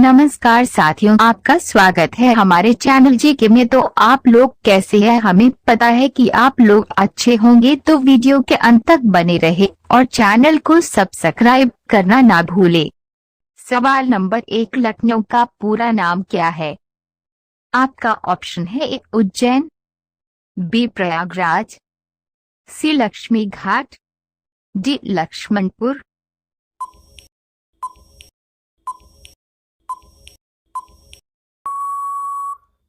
नमस्कार साथियों, आपका स्वागत है हमारे चैनल जीके में। तो आप लोग कैसे हैं? हमें पता है कि आप लोग अच्छे होंगे, तो वीडियो के अंत तक बने रहे और चैनल को सब्सक्राइब करना ना भूले। सवाल नंबर 1, लखनऊ का पूरा नाम क्या है? आपका ऑप्शन है ए उज्जैन, बी प्रयागराज, सी लक्ष्मी घाट, डी लक्ष्मणपुर।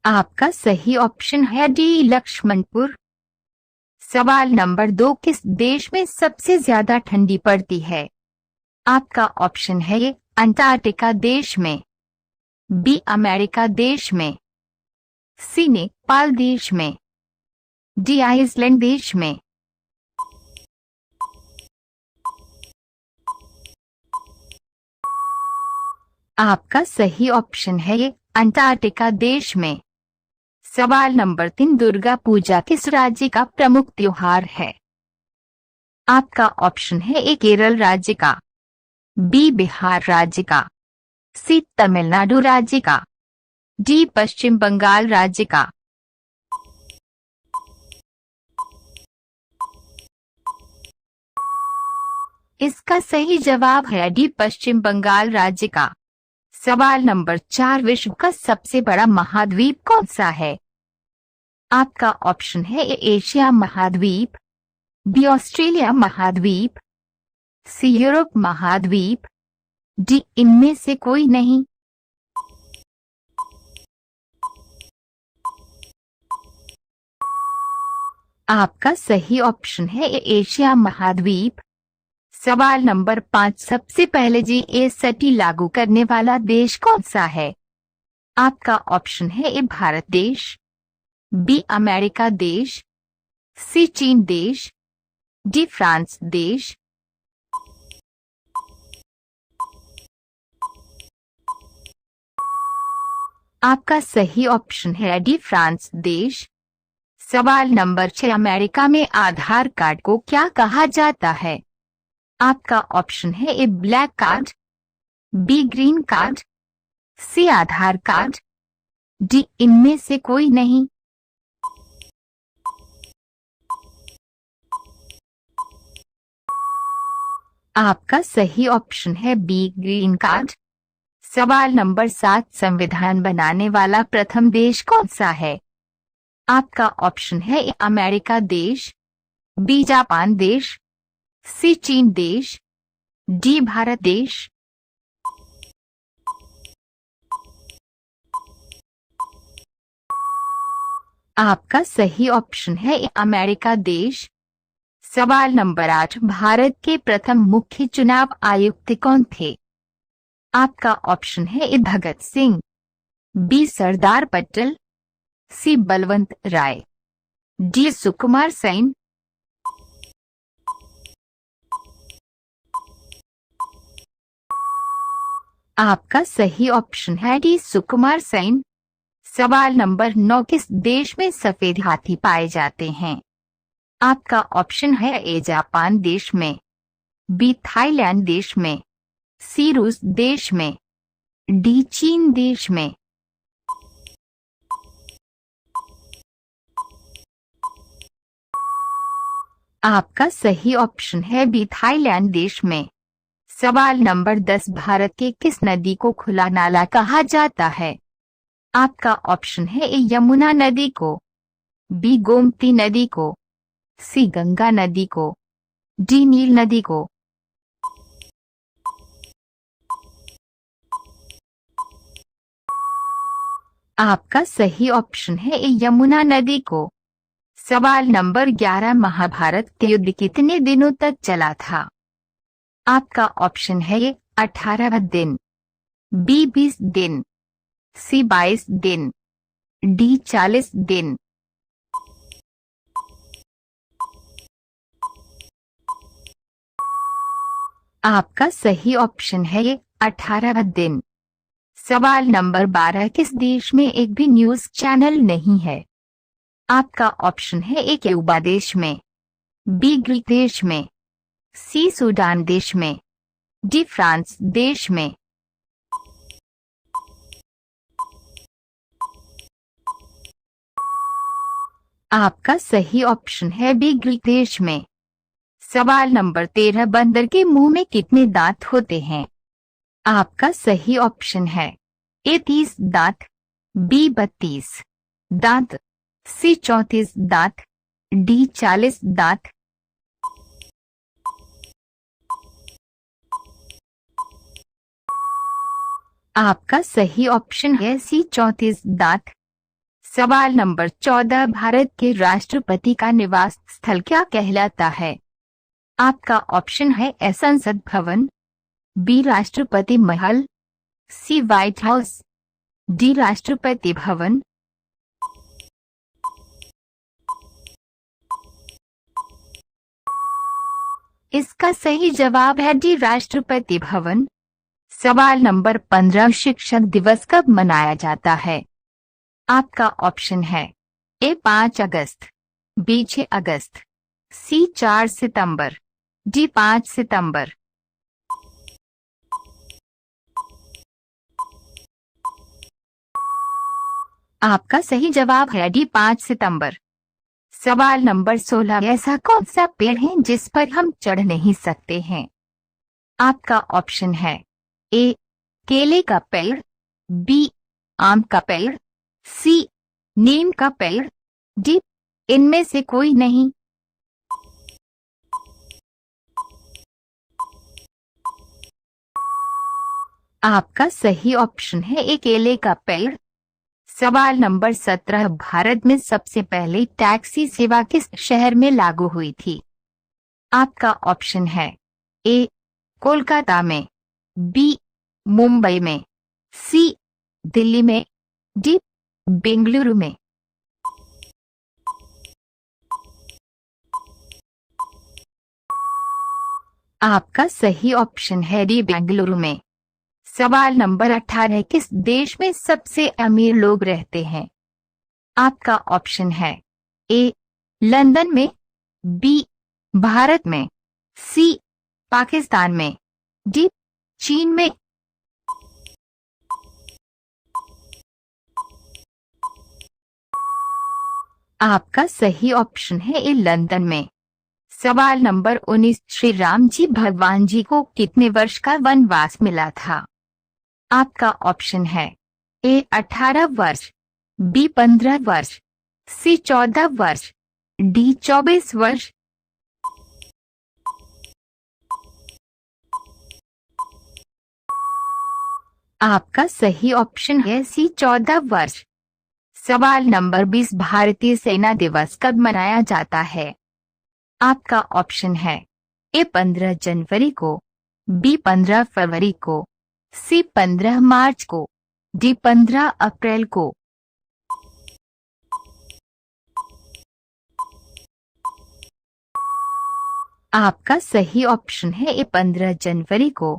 आपका सही ऑप्शन है डी लक्ष्मणपुर। सवाल नंबर 2, किस देश में सबसे ज्यादा ठंडी पड़ती है? आपका ऑप्शन है ए अंटार्कटिका देश में, बी अमेरिका देश में, सी नेपाल देश में, डी आइसलैंड देश में। आपका सही ऑप्शन है ए अंटार्कटिका देश में। सवाल नंबर 3, दुर्गा पूजा किस राज्य का प्रमुख त्योहार है? आपका ऑप्शन है ए केरल राज्य का, बी बिहार राज्य का, सी तमिलनाडु राज्य का, डी पश्चिम बंगाल राज्य का। इसका सही जवाब है डी पश्चिम बंगाल राज्य का। सवाल नंबर 4, विश्व का सबसे बड़ा महाद्वीप कौन सा है? आपका ऑप्शन है ए एशिया महाद्वीप, बी ऑस्ट्रेलिया महाद्वीप, सी यूरोप महाद्वीप, डी इनमें से कोई नहीं। आपका सही ऑप्शन है ए एशिया महाद्वीप। सवाल नंबर 5, सबसे पहले जीएसटी लागू करने वाला देश कौन सा है? आपका ऑप्शन है ए भारत देश, बी अमेरिका देश, सी चीन देश, डी फ्रांस देश। आपका सही ऑप्शन है डी फ्रांस देश। सवाल नंबर 6, अमेरिका में आधार कार्ड को क्या कहा जाता है? आपका ऑप्शन है A black card, B green card, C Aadhaar card, D इनमें से कोई नहीं। आपका सही ऑप्शन है बी ग्रीन कार्ड। सवाल नंबर 7, संविधान बनाने वाला प्रथम देश कौन सा है? आपका ऑप्शन है ए अमेरिका देश, बी जापान देश, सी चीन देश, डी भारत देश। आपका सही ऑप्शन है ए अमेरिका देश। सवाल नंबर 8, भारत के प्रथम मुख्य चुनाव आयुक्त कौन थे? आपका ऑप्शन है ए भगत सिंह, बी सरदार पटेल, सी बलवंत राय, डी सुकुमार सेन। आपका सही ऑप्शन है डी सुकुमार सेन। सवाल नंबर 9, किस देश में सफेद हाथी पाए जाते हैं? आपका ऑप्शन है ए जापान देश में, बी थाईलैंड देश में, सी रूस देश में, डी चीन देश में। आपका सही ऑप्शन है बी थाईलैंड देश में। सवाल नंबर 10, भारत के किस नदी को खुला नाला कहा जाता है? आपका ऑप्शन है ए यमुना नदी को, बी गोमती नदी को, सी गंगा नदी को, डी नील नदी को। आपका सही ऑप्शन है ए यमुना नदी को। सवाल नंबर 11, महाभारत के युद्ध कितने दिनों तक चला था? आपका ऑप्शन है ए 18 दिन, बी 20 दिन, सी 22 दिन, डी 40 दिन। आपका सही ऑप्शन है ए 18 दिन। सवाल नंबर 12, किस देश में एक भी न्यूज चैनल नहीं है? आपका ऑप्शन है ए क्यूबा देश में, बी ग्रीक देश में, सी सूडान देश में, डी फ्रांस देश में। आपका सही ऑप्शन है बी, ग्रीक देश में। सवाल नंबर 13, बंदर के मुंह में कितने दांत होते हैं? आपका सही ऑप्शन है ए 30 दांत, बी 32 दांत, सी 34 दांत, डी 40 दांत। आपका सही ऑप्शन है सी 34 दांत। सवाल नंबर 14, भारत के राष्ट्रपति का निवास स्थल क्या कहलाता है? आपका ऑप्शन है ए संसद भवन, बी राष्ट्रपति महल, सी white house, D Rashtrapati Bhavan. इसका सही जवाब है डी राष्ट्रपति भवन। सवाल नंबर 15, शिक्षक दिवस कब मनाया जाता है? आपका ऑप्शन है ए 5 अगस्त, बी 6 अगस्त, सी 4 सितंबर, डी 5 सितंबर। आपका सही जवाब है डी 5 सितंबर। सवाल नंबर 16, ऐसा कौन सा पेड़ है जिस पर हम चढ़ नहीं सकते हैं? आपका ऑप्शन है ए केले का पेड़, बी आम का पेड़, सी नीम का पेड़, डी इनमें से कोई नहीं। आपका सही ऑप्शन है ए केले का पेड़। सवाल नंबर 17, भारत में सबसे पहले टैक्सी सेवा किस शहर में लागू हुई थी? आपका ऑप्शन है ए कोलकाता में, बी मुंबई में, सी दिल्ली में, डी बेंगलुरु में। आपका सही ऑप्शन है डी बेंगलुरु में। सवाल नंबर 18, किस देश में सबसे अमीर लोग रहते हैं? आपका ऑप्शन है ए लंदन में, बी भारत में, सी पाकिस्तान में, डी चीन में। आपका सही ऑप्शन है ए लंदन में। सवाल नंबर 19, श्री राम जी भगवान जी को कितने वर्ष का वनवास मिला था? आपका ऑप्शन है ए 18 वर्ष, बी 15 वर्ष, सी 14 वर्ष, डी 24 वर्ष। आपका सही ऑप्शन है सी 14 वर्ष। सवाल नंबर 20, भारतीय सेना दिवस कब मनाया जाता है? आपका ऑप्शन है ए 15 जनवरी को, बी 15 फरवरी को, सी 15 मार्च को, डी 15 अप्रैल को। आपका सही ऑप्शन है ए 15 जनवरी को।